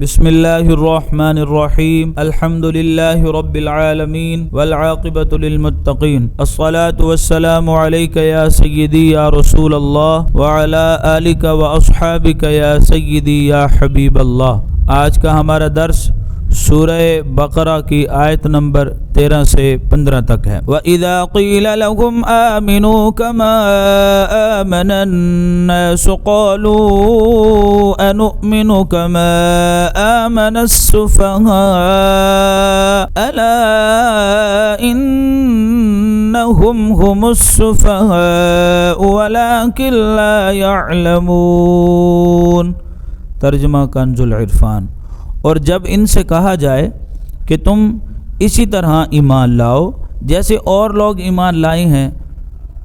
بسم اللہ الرحمن الرحیم الحمد للہ رب العالمین والعاقبۃ للمتقین الصلاة والسلام علیک یا سیدی یا رسول اللہ وعلی آلک واصحابک یا سیدی یا حبیب اللہ۔ آج کا ہمارا درس سورہ بقرہ کی آیت نمبر 13 سے 15 تک ہے۔ وَإِذَا قِيلَ لَهُمْ آمِنُوا كَمَا آمَنَ النَّاسُ قَالُوا أَنُؤْمِنُ كَمَا آمَنَ السُّفَهَاءُ أَلَا إِنَّهُمْ هُمُ السُّفَهَاءُ وَلَكِنْ لَا يَعْلَمُونَ۔ ترجمہ کنز العرفان۔ اور جب ان سے کہا جائے کہ تم اسی طرح ایمان لاؤ جیسے اور لوگ ایمان لائے ہیں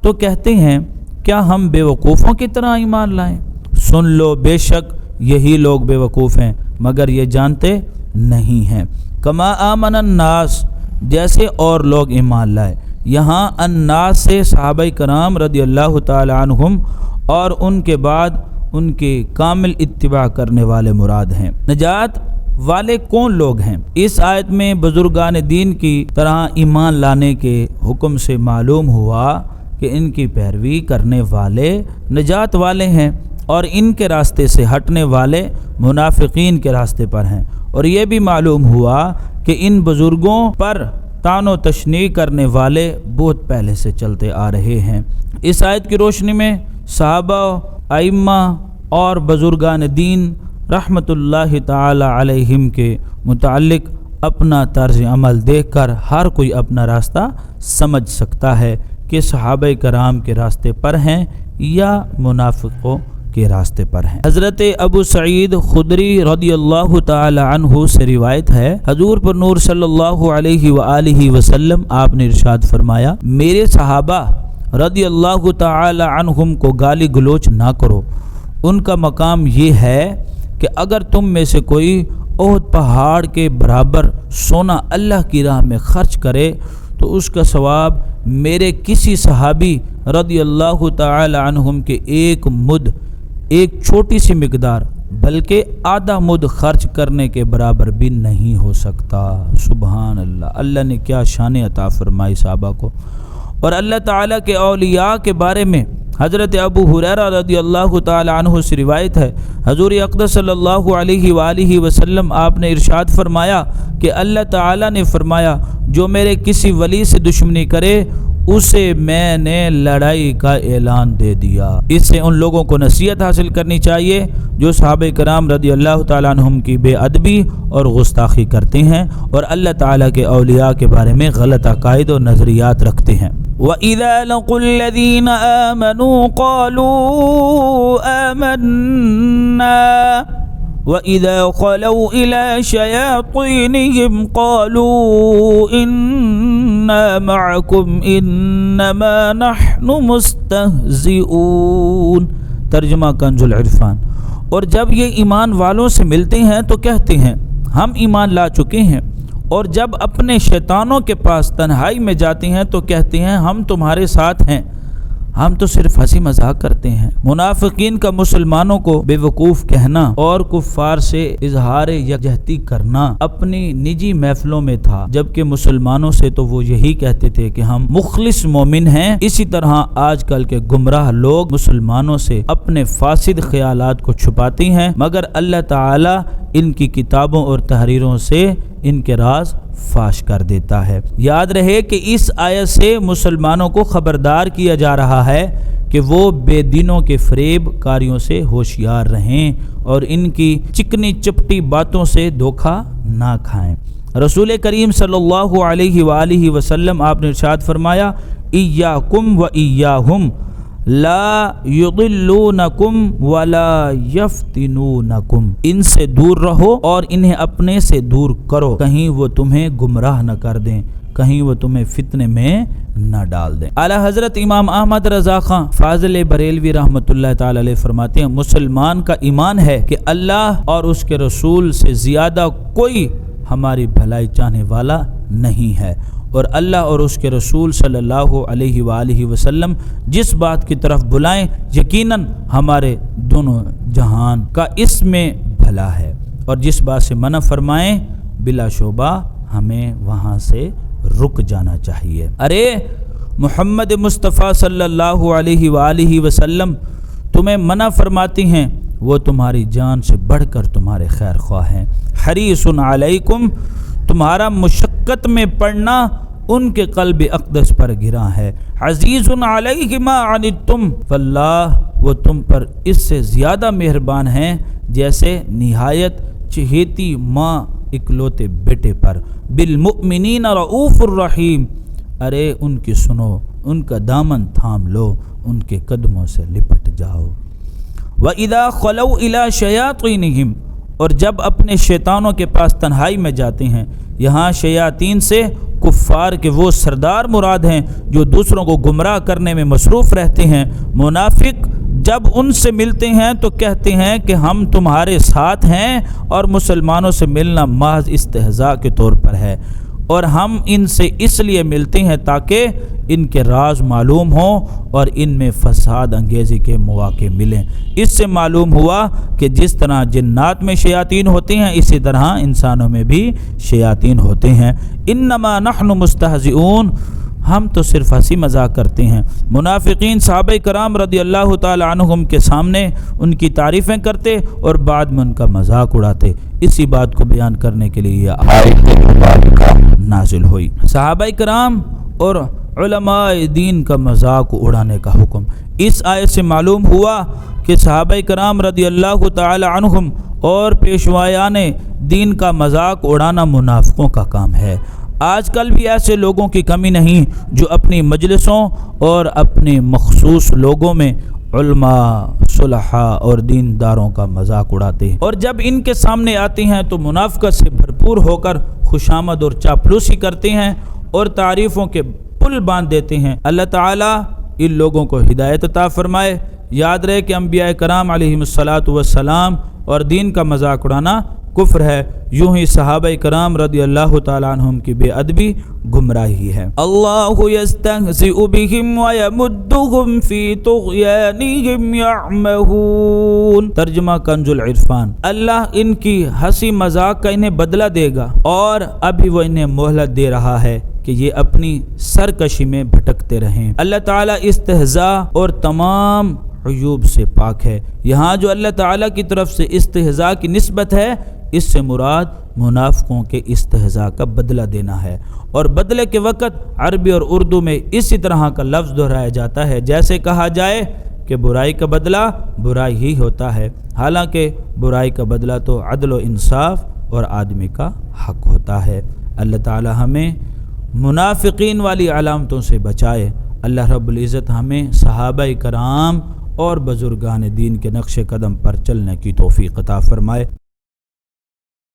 تو کہتے ہیں کیا ہم بے وقوفوں کی طرح ایمان لائیں؟ سن لو، بے شک یہی لوگ بے وقوف ہیں مگر یہ جانتے نہیں ہیں۔ کما آمن الناس، جیسے اور لوگ ایمان لائے۔ یہاں الناس سے صحابہ کرام رضی اللہ تعالی عنہم اور ان کے بعد ان کے کامل اتباع کرنے والے مراد ہیں۔ نجات والے کون لوگ ہیں؟ اس آیت میں بزرگان دین کی طرح ایمان لانے کے حکم سے معلوم ہوا کہ ان کی پیروی کرنے والے نجات والے ہیں اور ان کے راستے سے ہٹنے والے منافقین کے راستے پر ہیں، اور یہ بھی معلوم ہوا کہ ان بزرگوں پر طعن و تشنیع کرنے والے بہت پہلے سے چلتے آ رہے ہیں۔ اس آیت کی روشنی میں صحابہ، ائمہ اور بزرگان دین رحمت اللہ تعالی علیہم کے متعلق اپنا طرز عمل دیکھ کر ہر کوئی اپنا راستہ سمجھ سکتا ہے کہ صحابہ کرام کے راستے پر ہیں یا منافقوں کے راستے پر ہیں۔ حضرت ابو سعید خدری رضی اللہ تعالی عنہ سے روایت ہے، حضور پر نور صلی اللہ علیہ وآلہ وسلم آپ نے ارشاد فرمایا، میرے صحابہ رضی اللہ تعالی عنہم کو گالی گلوچ نہ کرو، ان کا مقام یہ ہے کہ اگر تم میں سے کوئی احد پہاڑ کے برابر سونا اللہ کی راہ میں خرچ کرے تو اس کا ثواب میرے کسی صحابی رضی اللہ تعالی عنہم کے ایک چھوٹی سی مقدار بلکہ آدھا مد خرچ کرنے کے برابر بھی نہیں ہو سکتا۔ سبحان اللہ، اللہ نے کیا شان عطا فرمائی صحابہ کو۔ اور اللہ تعالیٰ کے اولیاء کے بارے میں حضرت ابو ہریرہ رضی اللہ تعالی عنہ سے روایت ہے، حضور اقدس صلی اللہ علیہ وآلہ وسلم آپ نے ارشاد فرمایا کہ اللہ تعالیٰ نے فرمایا، جو میرے کسی ولی سے دشمنی کرے اسے میں نے لڑائی کا اعلان دے دیا۔ اس سے ان لوگوں کو نصیحت حاصل کرنی چاہیے جو صحابہ کرام رضی اللہ تعالیٰ عنہم کی بے ادبی اور گستاخی کرتے ہیں اور اللہ تعالیٰ کے اولیاء کے بارے میں غلط عقائد اور نظریات رکھتے ہیں۔ وَإِذَا لَقُوا الَّذِينَ آمَنُوا قَالُوا آمَنَّا وَإِذَا خَلَوْا إِلَى شَيَاطِينِهِمْ قَالُوا إِنَّا مَعَكُمْ إِنَّمَا نَحْنُ مُسْتَهْزِئُونَ۔ ترجمہ کنز العرفان۔ اور جب یہ ایمان والوں سے ملتے ہیں تو کہتے ہیں ہم ایمان لا چکے ہیں، اور جب اپنے شیطانوں کے پاس تنہائی میں جاتے ہیں تو کہتے ہیں ہم تمہارے ساتھ ہیں، ہم تو صرف ہنسی مذاق کرتے ہیں۔ منافقین کا مسلمانوں کو بے وقوف کہنا اور کفار سے اظہار یکجہتی کرنا اپنی نجی محفلوں میں تھا، جبکہ مسلمانوں سے تو وہ یہی کہتے تھے کہ ہم مخلص مومن ہیں۔ اسی طرح آج کل کے گمراہ لوگ مسلمانوں سے اپنے فاسد خیالات کو چھپاتے ہیں، مگر اللہ تعالی ان کی کتابوں اور تحریروں سے ان کے راز فاش کر دیتا ہے۔ یاد رہے کہ اس آیت سے مسلمانوں کو خبردار کیا جا رہا ہے کہ وہ بے دینوں کے فریب کاریوں سے ہوشیار رہیں اور ان کی چکنی چپٹی باتوں سے دھوکہ نہ کھائیں۔ رسول کریم صلی اللہ علیہ وآلہ وسلم آپ نے ارشاد فرمایا، ایاکم و ایاہم لا یضلونکم ولا یفتنونکم، ان سے دور رہو اور انہیں اپنے سے دور کرو، کہیں وہ تمہیں گمراہ نہ کر دیں، کہیں وہ تمہیں فتنے میں نہ ڈال دیں۔ اعلیٰ حضرت امام احمد رضا خان فاضل بریلوی رحمۃ اللہ تعالی علیہ فرماتے ہیں، مسلمان کا ایمان ہے کہ اللہ اور اس کے رسول سے زیادہ کوئی ہماری بھلائی چاہنے والا نہیں ہے، اور اللہ اور اس کے رسول صلی اللہ علیہ وآلہ وسلم جس بات کی طرف بلائیں یقیناً ہمارے دونوں جہان کا اس میں بھلا ہے۔ اور جس بات سے منع فرمائیں بلا شبہ ہمیں وہاں سے رک جانا چاہیے۔ ارے محمد مصطفیٰ صلی اللہ علیہ وآلہ وسلم تمہیں منع فرماتی ہیں، وہ تمہاری جان سے بڑھ کر تمہارے خیر خواہ ہیں۔ حریص علیکم، تمہارا مشقت میں پڑنا ان کے قلب اقدس پر گرا ہے۔ عزیز علیہ ما عنتم، واللہ وہ تم پر اس سے زیادہ مہربان ہیں جیسے نہایت چہیتی ماں اکلوتے بیٹے پر۔ بالمؤمنین رؤوف الرحیم، ارے ان کی سنو، ان کا دامن تھام لو، ان کے قدموں سے لپٹ جاؤ۔ وَإِذَا خَلَوْا إِلَىٰ شَيَاطِينِهِمْ، اور جب اپنے شیطانوں کے پاس تنہائی میں جاتے ہیں، یہاں شیاطین سے کفار کے وہ سردار مراد ہیں جو دوسروں کو گمراہ کرنے میں مصروف رہتے ہیں۔ منافق جب ان سے ملتے ہیں تو کہتے ہیں کہ ہم تمہارے ساتھ ہیں، اور مسلمانوں سے ملنا محض استہزاء کے طور پر ہے، اور ہم ان سے اس لیے ملتے ہیں تاکہ ان کے راز معلوم ہوں اور ان میں فساد انگیزی کے مواقع ملیں۔ اس سے معلوم ہوا کہ جس طرح جنات میں شیاطین ہوتے ہیں اسی طرح انسانوں میں بھی شیاطین ہوتے ہیں۔ انما نحن مستہزئون، ہم تو صرف ہنسی مذاق کرتے ہیں۔ منافقین صحابہ کرام رضی اللہ تعالی عنہم کے سامنے ان کی تعریفیں کرتے اور بعد میں ان کا مذاق اڑاتے۔ اسی بات کو بیان کرنے کے لیے یہ آیت مبارکہ نازل ہوئی۔ صحابہ کرام اور علماء دین کا مذاق اڑانے کا حکم، اس آیت سے معلوم ہوا کہ صحابہ کرام رضی اللہ تعالی عنہم اور پیشوایان دین کا مذاق اڑانا منافقوں کا کام ہے۔ آج کل بھی ایسے لوگوں کی کمی نہیں جو اپنی مجلسوں اور اپنے مخصوص لوگوں میں علماء، صلحاء اور دینداروں کا مذاق اڑاتے ہیں، اور جب ان کے سامنے آتے ہیں تو منافقت سے بھرپور ہو کر خوشامد اور چاپلوسی کرتے ہیں اور تعریفوں کے پل باندھ دیتے ہیں۔ اللہ تعالیٰ ان لوگوں کو ہدایت عطا فرمائے۔ یاد رہے کہ انبیاء کرام علیہم الصلاۃ والسلام اور دین کا مذاق اڑانا کفر ہے، یوں ہی صحابہ کرام رضی اللہ تعالیٰ عنہم کی بے ادبی گمراہی ہے۔ اللہ یستہزئ بہم ویمدہم فی طغیانہم یعمہون، ترجمہ کنز العرفان۔ اللہ ان کی ہنسی مذاق کا انہیں بدلہ دے گا، اور ابھی وہ انہیں مہلت دے رہا ہے کہ یہ اپنی سرکشی میں بھٹکتے رہیں۔ اللہ تعالیٰ استہزاء اور تمام عیوب سے پاک ہے۔ یہاں جو اللہ تعالیٰ کی طرف سے استہزاء کی نسبت ہے، اس سے مراد منافقوں کے استہزاء کا بدلہ دینا ہے، اور بدلے کے وقت عربی اور اردو میں اسی طرح کا لفظ دہرایا جاتا ہے جیسے کہا جائے کہ برائی کا بدلہ برائی ہی ہوتا ہے، حالانکہ برائی کا بدلہ تو عدل و انصاف اور آدمی کا حق ہوتا ہے۔ اللہ تعالی ہمیں منافقین والی علامتوں سے بچائے۔ اللہ رب العزت ہمیں صحابہ کرام اور بزرگان دین کے نقش قدم پر چلنے کی توفیق عطا فرمائے۔